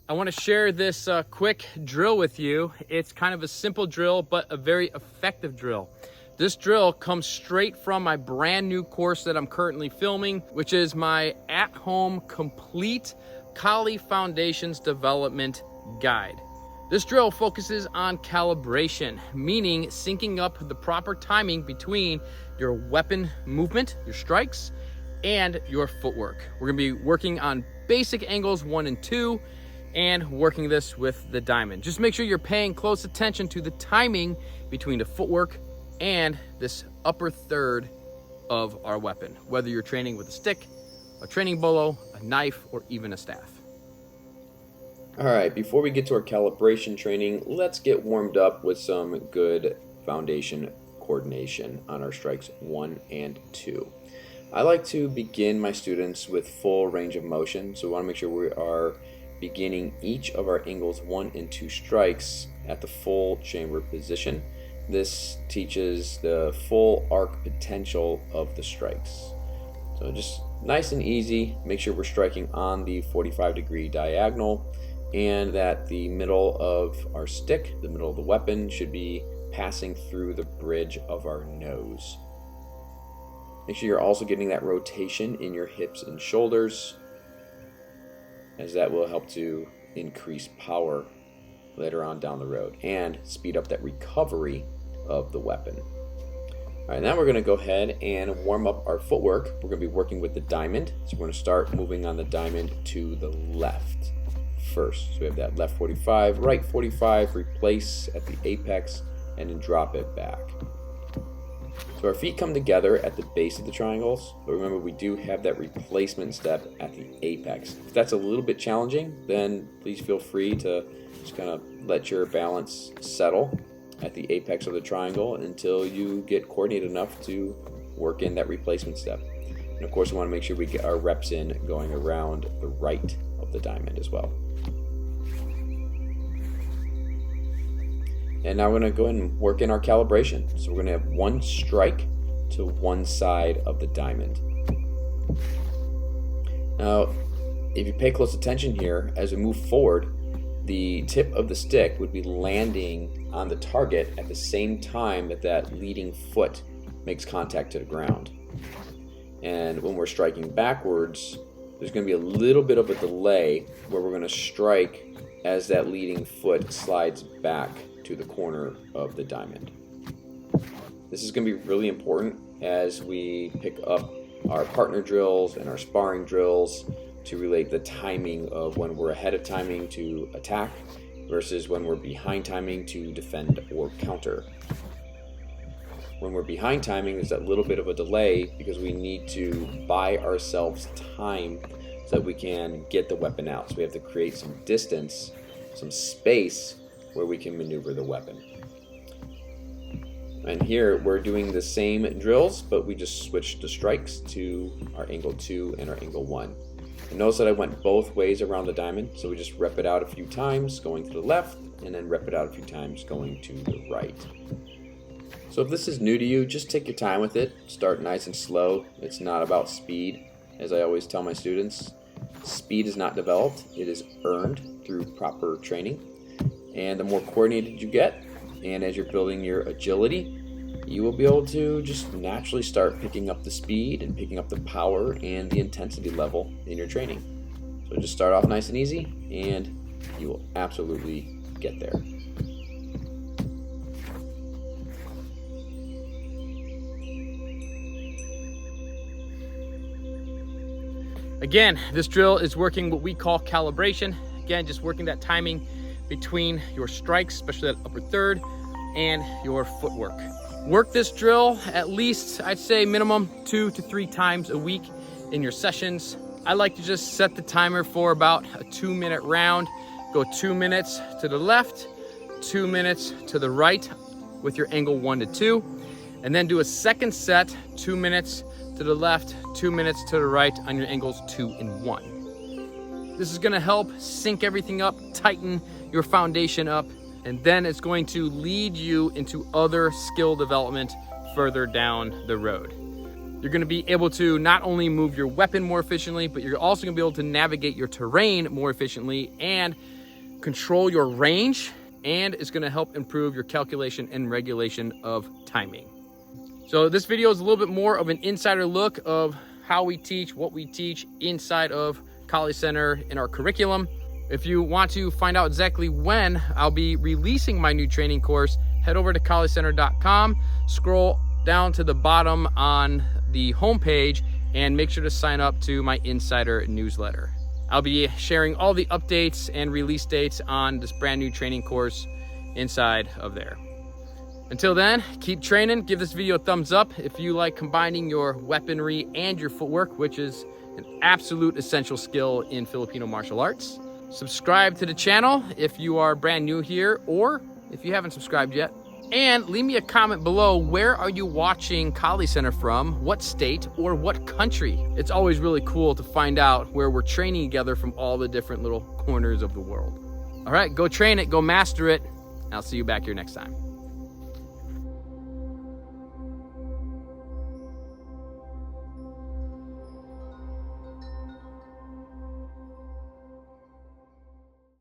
I want to share this quick drill with you. It's kind of a simple drill, but a very effective drill. This drill comes straight from my brand new course that I'm currently filming, which is my at-home complete Kali Foundations Development Guide. This drill focuses on calibration, meaning syncing up the proper timing between your weapon movement, your strikes, and your footwork. We're gonna be working on basic angles 1 and 2 and working this with the diamond. Just make sure you're paying close attention to the timing between the footwork and this upper third of our weapon, whether you're training with a stick, a training bolo, a knife, or even a staff. All right, before we get to our calibration training, let's get warmed up with some good foundation coordination on our strikes 1 and 2. I like to begin my students with full range of motion, so we want to make sure we are beginning each of our angles 1 and 2 strikes at the full chamber position. This teaches the full arc potential of the strikes. So just nice and easy, make sure we're striking on the 45-degree diagonal and that the middle of our stick, the middle of the weapon, should be passing through the bridge of our nose. Make sure you're also getting that rotation in your hips and shoulders, as that will help to increase power later on down the road and speed up that recovery of the weapon. All right, now we're going to go ahead and warm up our footwork. We're going to be working with the diamond, so we're going to start moving on the diamond to the left first. So we have that left 45, right 45, replace at the apex, and then drop it back. So our feet come together at the base of the triangles, but remember we do have that replacement step at the apex. If that's a little bit challenging, then please feel free to just kind of let your balance settle at the apex of the triangle until you get coordinated enough to work in that replacement step. And of course we want to make sure we get our reps in going around the right of the diamond as well. And now we're going to go ahead and work in our calibration. So we're going to have one strike to one side of the diamond. Now, if you pay close attention here, as we move forward, the tip of the stick would be landing on the target at the same time that that leading foot makes contact to the ground. And when we're striking backwards, there's going to be a little bit of a delay where we're going to strike as that leading foot slides back to the corner of the diamond. This is going to be really important as we pick up our partner drills and our sparring drills to relate the timing of when we're ahead of timing to attack versus when we're behind timing to defend or counter. When we're behind timing, there's that little bit of a delay because we need to buy ourselves time so that we can get the weapon out. So we have to create some distance, some space where we can maneuver the weapon. And here we're doing the same drills, but we just switched the strikes to our angle 2 and our angle 1. And notice that I went both ways around the diamond, so we just rep it out a few times going to the left and then rep it out a few times going to the right. So if this is new to you, just take your time with it. Start nice and slow. It's not about speed. As I always tell my students, speed is not developed, it is earned through proper training. And the more coordinated you get, and as you're building your agility, you will be able to just naturally start picking up the speed and picking up the power and the intensity level in your training. So just start off nice and easy, and you will absolutely get there. Again, this drill is working what we call calibration. Again, just working that timing between your strikes, especially that upper third, and your footwork. Work this drill at least, I'd say minimum 2 to 3 times a week in your sessions. I like to just set the timer for about a 2-minute round. Go 2 minutes to the left, 2 minutes to the right with your angle 1 to 2, and then do a second set, 2 minutes to the left, 2 minutes to the right on your angles 2 and 1. This is gonna help sync everything up, tighten your foundation up, and then it's going to lead you into other skill development further down the road. You're gonna be able to not only move your weapon more efficiently, but you're also gonna be able to navigate your terrain more efficiently and control your range, and it's gonna help improve your calculation and regulation of timing. So this video is a little bit more of an insider look of how we teach, what we teach inside of College Center in our curriculum. If you want to find out exactly when I'll be releasing my new training course, head over to collegecenter.com, scroll down to the bottom on the homepage, and make sure to sign up to my insider newsletter. I'll be sharing all the updates and release dates on this brand new training course inside of there. Until then, keep training. Give this video a thumbs up if you like combining your weaponry and your footwork, which is an absolute essential skill in Filipino martial arts. Subscribe to the channel if you are brand new here, or if you haven't subscribed yet. And leave me a comment below, where are you watching College Center from? What state or what country? It's always really cool to find out where we're training together from all the different little corners of the world. All right, go train it, go master it. I'll see you back here next time.